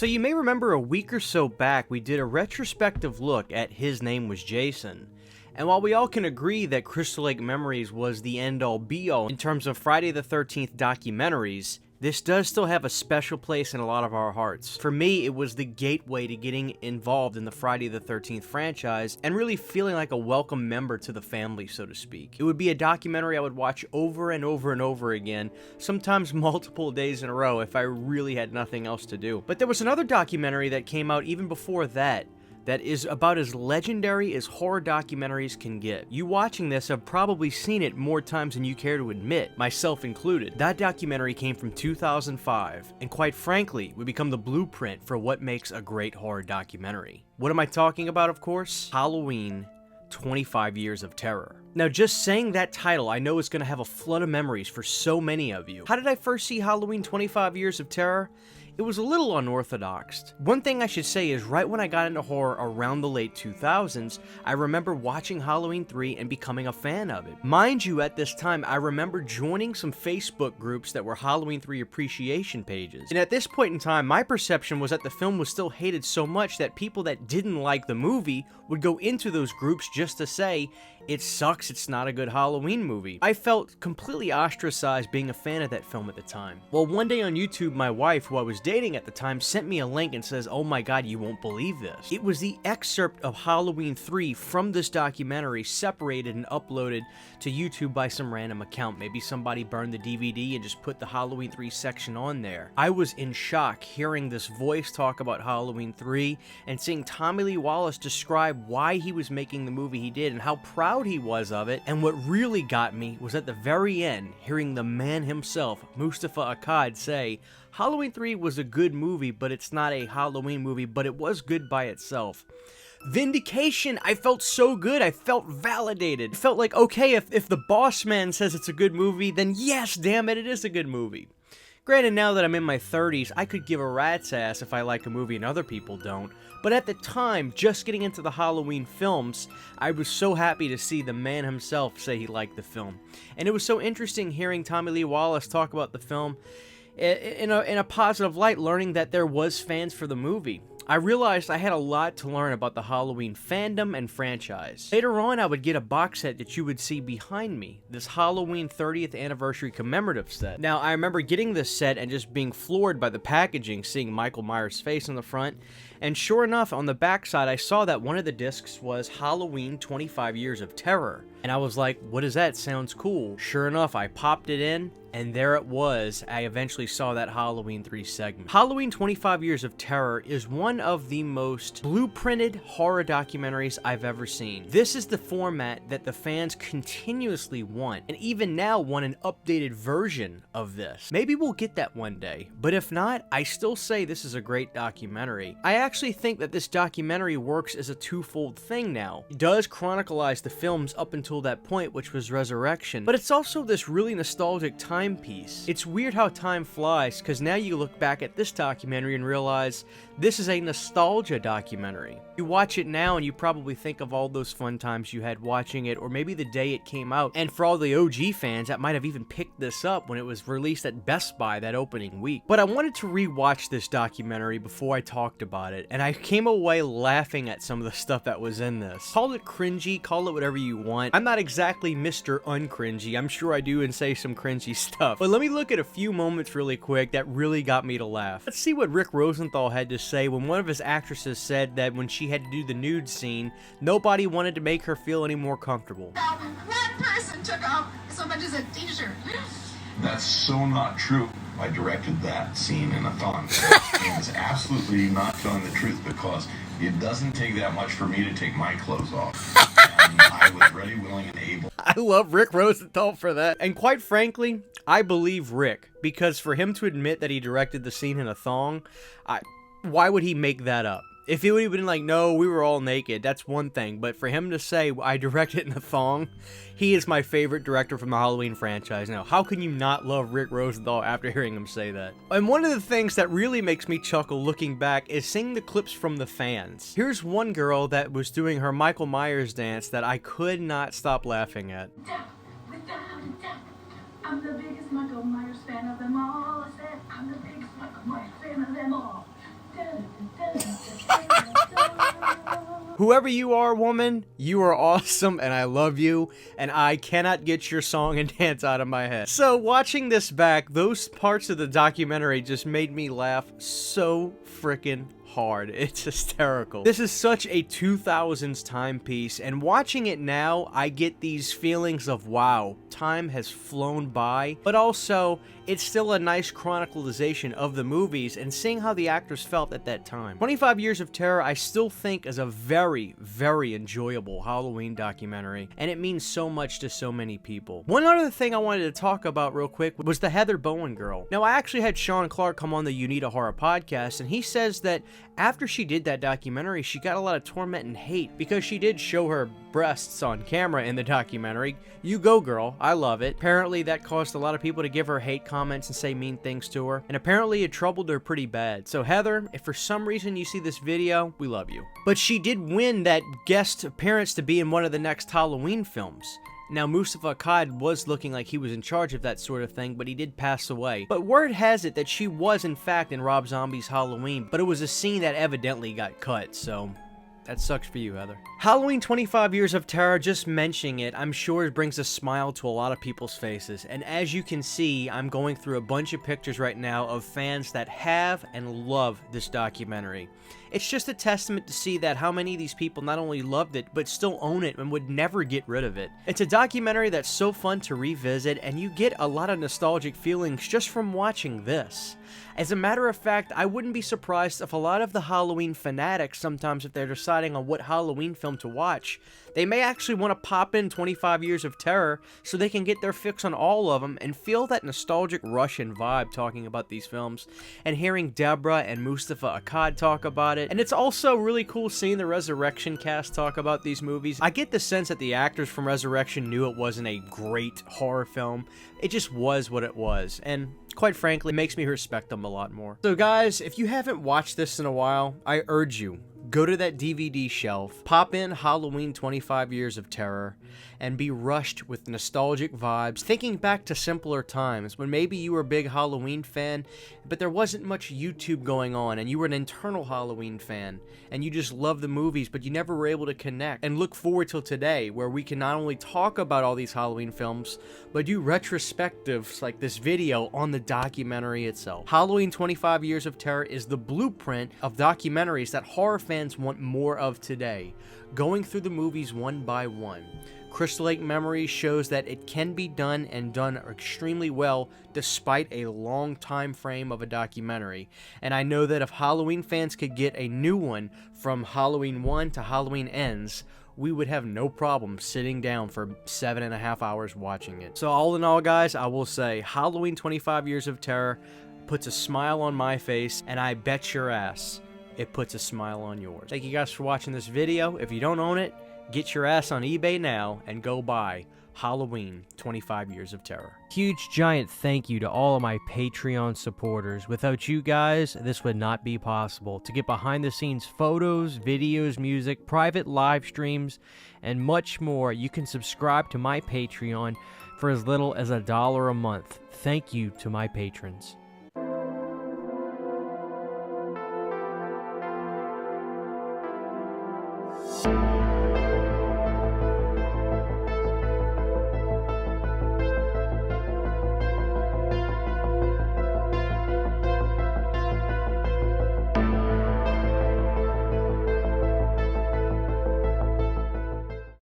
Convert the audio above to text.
So you may remember a week or so back we did a retrospective look at His Name Was Jason. And while we all can agree that Crystal Lake Memories was the end-all be-all in terms of Friday the 13th documentaries, this does still have a special place in a lot of our hearts. For me, it was the gateway to getting involved in the Friday the 13th franchise and really feeling like a welcome member to the family, so to speak. It would be a documentary I would watch over and over and over again, sometimes multiple days in a row if I really had nothing else to do. But there was another documentary that came out even before that is about as legendary as horror documentaries can get. You watching this have probably seen it more times than you care to admit, myself included. That documentary came from 2005, and quite frankly, would become the blueprint for what makes a great horror documentary. What am I talking about, of course? Halloween 25 Years of Terror. Now, just saying that title, I know is going to have a flood of memories for so many of you. How did I first see Halloween 25 Years of Terror? It was a little unorthodox. One thing I should say is right when I got into horror around the late 2000s, I remember watching Halloween 3 and becoming a fan of it. Mind you, at this time, I remember joining some Facebook groups that were Halloween 3 appreciation pages. And at this point in time, my perception was that the film was still hated so much that people that didn't like the movie would go into those groups just to say, it sucks, it's not a good Halloween movie. I felt completely ostracized being a fan of that film at the time. Well, one day on YouTube, my wife, who I was dating at the time, sent me a link and says, oh my god, you won't believe this. It was the excerpt of Halloween 3 from this documentary separated and uploaded to YouTube by some random account. Maybe somebody burned the DVD and just put the Halloween 3 section on there. I was in shock hearing this voice talk about Halloween 3 and seeing Tommy Lee Wallace describe why he was making the movie he did and how proud he was of it. And what really got me was at the very end, hearing the man himself, Mustafa Akkad, say, Halloween 3 was a good movie, but it's not a Halloween movie, but it was good by itself. Vindication! I felt so good, I felt validated. It felt like, okay, if the boss man says it's a good movie, then yes, damn it, it is a good movie. Granted, now that I'm in my 30s, I could give a rat's ass if I like a movie and other people don't, but at the time, just getting into the Halloween films, I was so happy to see the man himself say he liked the film. And it was so interesting hearing Tommy Lee Wallace talk about the film in a positive light, learning that there was fans for the movie. I realized I had a lot to learn about the Halloween fandom and franchise. Later on, I would get a box set that you would see behind me, this Halloween 30th anniversary commemorative set. Now, I remember getting this set and just being floored by the packaging, seeing Michael Myers' face on the front, and sure enough, on the back side, I saw that one of the discs was Halloween 25 Years of Terror. And I was like, what is that? Sounds cool. Sure enough, I popped it in, and there it was. I eventually saw that Halloween 3 segment. Halloween 25 Years of Terror is one of the most blueprinted horror documentaries I've ever seen. This is the format that the fans continuously want, and even now want an updated version of this. Maybe we'll get that one day, but if not, I still say this is a great documentary. I actually think that this documentary works as a twofold thing now. It does chronicleize the films up until that point, which was Resurrection, but it's also this really nostalgic timepiece. It's weird how time flies, because now you look back at this documentary and realize this is a nostalgia documentary. You watch it now and you probably think of all those fun times you had watching it, or maybe the day it came out, and for all the OG fans that might have even picked this up when it was released at Best Buy that opening week. But I wanted to rewatch this documentary before I talked about it, and I came away laughing at some of the stuff that was in this. Call it cringy, call it whatever you want. I'm not exactly Mr. Uncringy. I'm sure I do and say some cringy stuff. But let me look at a few moments really quick that really got me to laugh. Let's see what Rick Rosenthal had to say when one of his actresses said that when she had to do the nude scene, nobody wanted to make her feel any more comfortable. One person took off so much as a t-shirt. That's so not true. I directed that scene in a thong. And it's absolutely not telling the truth, because it doesn't take that much for me to take my clothes off. And I was ready, willing, and able. I love Rick Rosenthal for that. And quite frankly, I believe Rick, because for him to admit that he directed the scene in a thong, why would he make that up? If it would have been like, no, we were all naked, that's one thing. But for him to say, I directed in a thong, he is my favorite director from the Halloween franchise. Now, how can you not love Rick Rosenthal after hearing him say that? And one of the things that really makes me chuckle looking back is seeing the clips from the fans. Here's one girl that was doing her Michael Myers dance that I could not stop laughing at. I'm the biggest Michael Myers fan of them all. I said, I'm the biggest Michael Myers fan of them all. Whoever you are, woman, you are awesome and I love you, and I cannot get your song and dance out of my head. So watching this back, those parts of the documentary just made me laugh so freaking hard. It's hysterical. This is such a 2000s timepiece, and watching it now, I get these feelings of wow, time has flown by, but also it's still a nice chronicalization of the movies and seeing how the actors felt at that time. 25 Years of Terror I still think is a very, very enjoyable Halloween documentary, and it means so much to so many people. One other thing I wanted to talk about real quick was the Heather Bowen girl. Now, I actually had Sean Clark come on the You Need a Horror podcast, and he says that after she did that documentary, she got a lot of torment and hate because she did show her breasts on camera in the documentary. You go, girl. I love it. Apparently, that caused a lot of people to give her hate comments and say mean things to her, and apparently it troubled her pretty bad. So Heather, if for some reason you see this video, we love you. But she did win that guest appearance to be in one of the next Halloween films. Now, Mustafa Akkad was looking like he was in charge of that sort of thing, but he did pass away. But word has it that she was in fact in Rob Zombie's Halloween, but it was a scene that evidently got cut, so that sucks for you, Heather. Halloween 25 Years of Terror, just mentioning it, I'm sure it brings a smile to a lot of people's faces. And as you can see, I'm going through a bunch of pictures right now of fans that have and love this documentary. It's just a testament to see that how many of these people not only loved it, but still own it and would never get rid of it. It's a documentary that's so fun to revisit, and you get a lot of nostalgic feelings just from watching this. As a matter of fact, I wouldn't be surprised if a lot of the Halloween fanatics, sometimes if they're deciding on what Halloween film to watch, they may actually want to pop in 25 Years of Terror so they can get their fix on all of them and feel that nostalgic rush and vibe talking about these films, and hearing Deborah and Mustafa Akkad talk about it. And it's also really cool seeing the Resurrection cast talk about these movies. I get the sense that the actors from Resurrection knew it wasn't a great horror film. It just was what it was, and quite frankly, it makes me respect them a lot more. So guys, if you haven't watched this in a while, I urge you, go to that DVD shelf, pop in Halloween 25 Years of Terror, and be rushed with nostalgic vibes, thinking back to simpler times when maybe you were a big Halloween fan, but there wasn't much YouTube going on, and you were an internal Halloween fan, and you just loved the movies, but you never were able to connect. And look forward till today, where we can not only talk about all these Halloween films, but do retrospectives like this video on the documentary itself. Halloween 25 Years of Terror is the blueprint of documentaries that horror fans want more of today, going through the movies one by one. Crystal Lake Memories shows that it can be done and done extremely well despite a long time frame of a documentary. And I know that if Halloween fans could get a new one from Halloween 1 to Halloween Ends, we would have no problem sitting down for 7.5 hours watching it. So all in all, guys, I will say Halloween 25 Years of Terror puts a smile on my face, and I bet your ass it puts a smile on yours. Thank you guys for watching this video. If you don't own it, get your ass on eBay now and go buy Halloween 25 Years of Terror. Huge giant thank you to all of my Patreon supporters. Without you guys, this would not be possible. To get behind the scenes photos, videos, music, private live streams, and much more, you can subscribe to my Patreon for as little as $1 a month. Thank you to my patrons.